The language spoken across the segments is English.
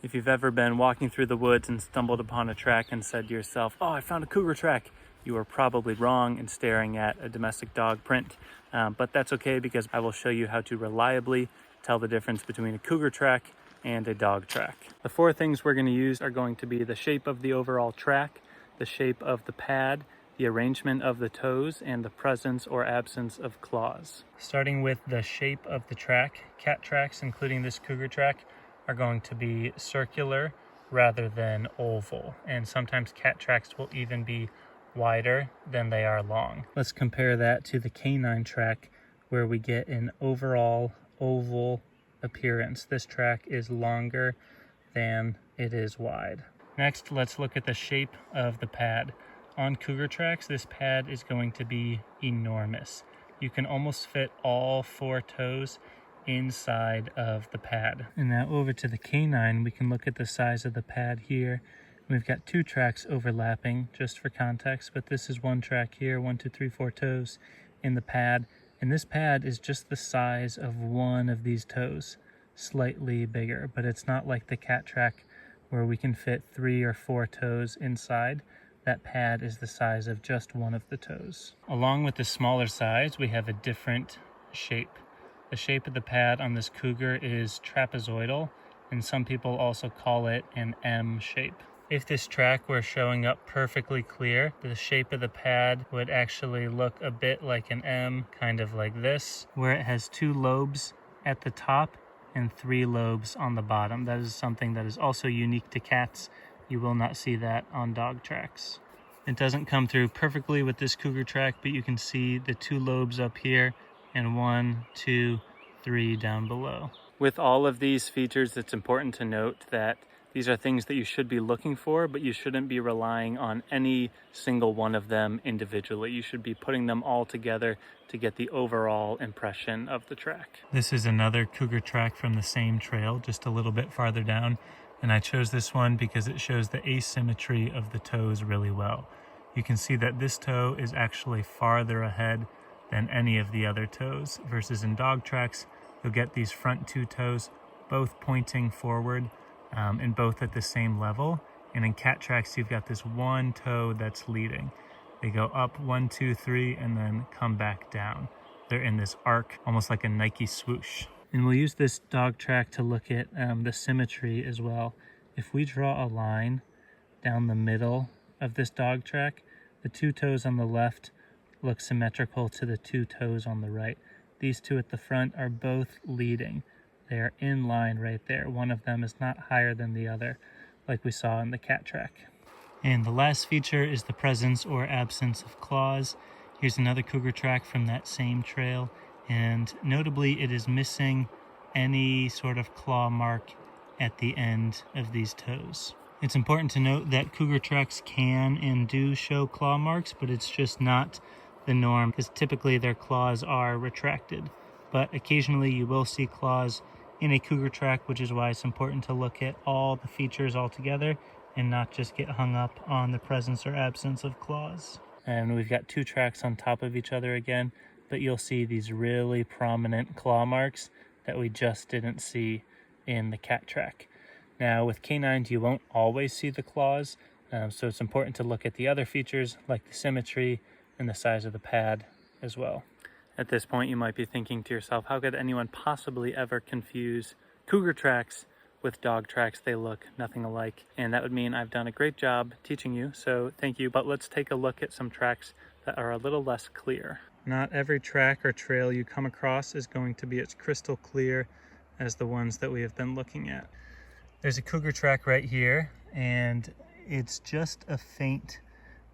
If you've ever been walking through the woods and stumbled upon a track and said to yourself, "Oh, I found a cougar track," you are probably wrong in staring at a domestic dog print. But that's okay, because I will show you how to reliably tell the difference between a cougar track and a dog track. The four things we're going to use are going to be the shape of the overall track, the shape of the pad, the arrangement of the toes, and the presence or absence of claws. Starting with the shape of the track, cat tracks, including this cougar track, are going to be circular rather than oval, and sometimes cat tracks will even be wider than they are long. Let's compare that to the canine track, where we get an overall oval appearance. This track is longer than it is wide. Next, let's look at the shape of the pad. On cougar tracks, this pad is going to be enormous. You can almost fit all four toes inside of the pad. And now over to the canine, we can look at the size of the pad here. We've got two tracks overlapping, just for context, but this is one track here, 1, 2, 3, 4 toes in the pad. And this pad is just the size of one of these toes, slightly bigger, but it's not like the cat track where we can fit 3 or 4 toes inside. That pad is the size of just one of the toes. Along with the smaller size, we have a different shape. The shape of the pad on this cougar is trapezoidal, and some people also call it an M shape. If this track were showing up perfectly clear, the shape of the pad would actually look a bit like an M, kind of like this, where it has 2 lobes at the top and 3 lobes on the bottom. That is something that is also unique to cats. You will not see that on dog tracks. It doesn't come through perfectly with this cougar track, but you can see the 2 lobes up here and 1, 2, 3 down below. With all of these features, it's important to note that these are things that you should be looking for, but you shouldn't be relying on any single one of them individually. You should be putting them all together to get the overall impression of the track. This is another cougar track from the same trail, just a little bit farther down. And I chose this one because it shows the asymmetry of the toes really well. You can see that this toe is actually farther ahead than any of the other toes, versus in dog tracks, you'll get these front 2 toes both pointing forward and both at the same level. And in cat tracks, you've got this one toe that's leading. They go up 1, 2, 3, and then come back down. They're in this arc, almost like a Nike swoosh. And we'll use this dog track to look at the symmetry as well. If we draw a line down the middle of this dog track, the 2 toes on the left look symmetrical to the 2 toes on the right. These 2 at the front are both leading. They are in line right there. One of them is not higher than the other, like we saw in the cat track. And the last feature is the presence or absence of claws. Here's another cougar track from that same trail, and notably it is missing any sort of claw mark at the end of these toes. It's important to note that cougar tracks can and do show claw marks, but it's just not the norm, because typically their claws are retracted. But occasionally you will see claws in a cougar track, which is why it's important to look at all the features all together and not just get hung up on the presence or absence of claws. And we've got 2 tracks on top of each other again, but you'll see these really prominent claw marks that we just didn't see in the cat track. Now with canines, you won't always see the claws, so it's important to look at the other features like the symmetry and the size of the pad as well. At this point, you might be thinking to yourself, how could anyone possibly ever confuse cougar tracks with dog tracks? They look nothing alike. And that would mean I've done a great job teaching you, so thank you. But let's take a look at some tracks that are a little less clear. Not every track or trail you come across is going to be as crystal clear as the ones that we have been looking at. There's a cougar track right here, and it's just a faint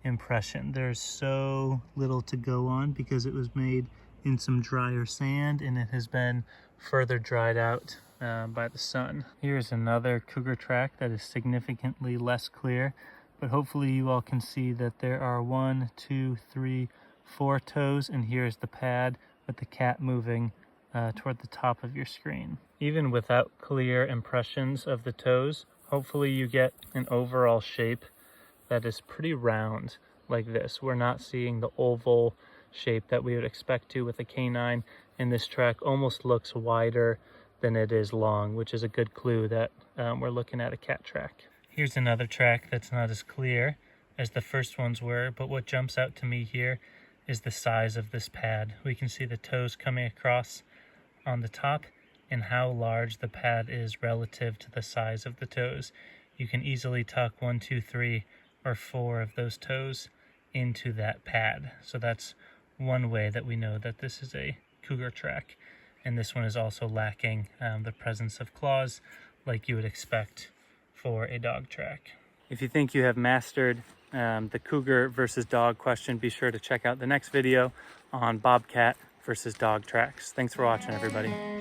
impression. There's so little to go on because it was made in some drier sand, and it has been further dried out by the sun. Here's another cougar track that is significantly less clear, but hopefully you all can see that there are 1, 2, 3, 4 toes, and here's the pad with the cat moving toward the top of your screen. Even without clear impressions of the toes, hopefully you get an overall shape that is pretty round like this. We're not seeing the oval shape that we would expect to with a canine, and this track almost looks wider than it is long, which is a good clue that we're looking at a cat track. Here's another track that's not as clear as the first ones were, but what jumps out to me here is the size of this pad. We can see the toes coming across on the top and how large the pad is relative to the size of the toes. You can easily tuck 1, 2, 3, or 4 of those toes into that pad. So that's one way that we know that this is a cougar track. And this one is also lacking the presence of claws like you would expect for a dog track. If you think you have mastered the cougar versus dog question, be sure to check out the next video on bobcat versus dog tracks. Thanks for watching, everybody.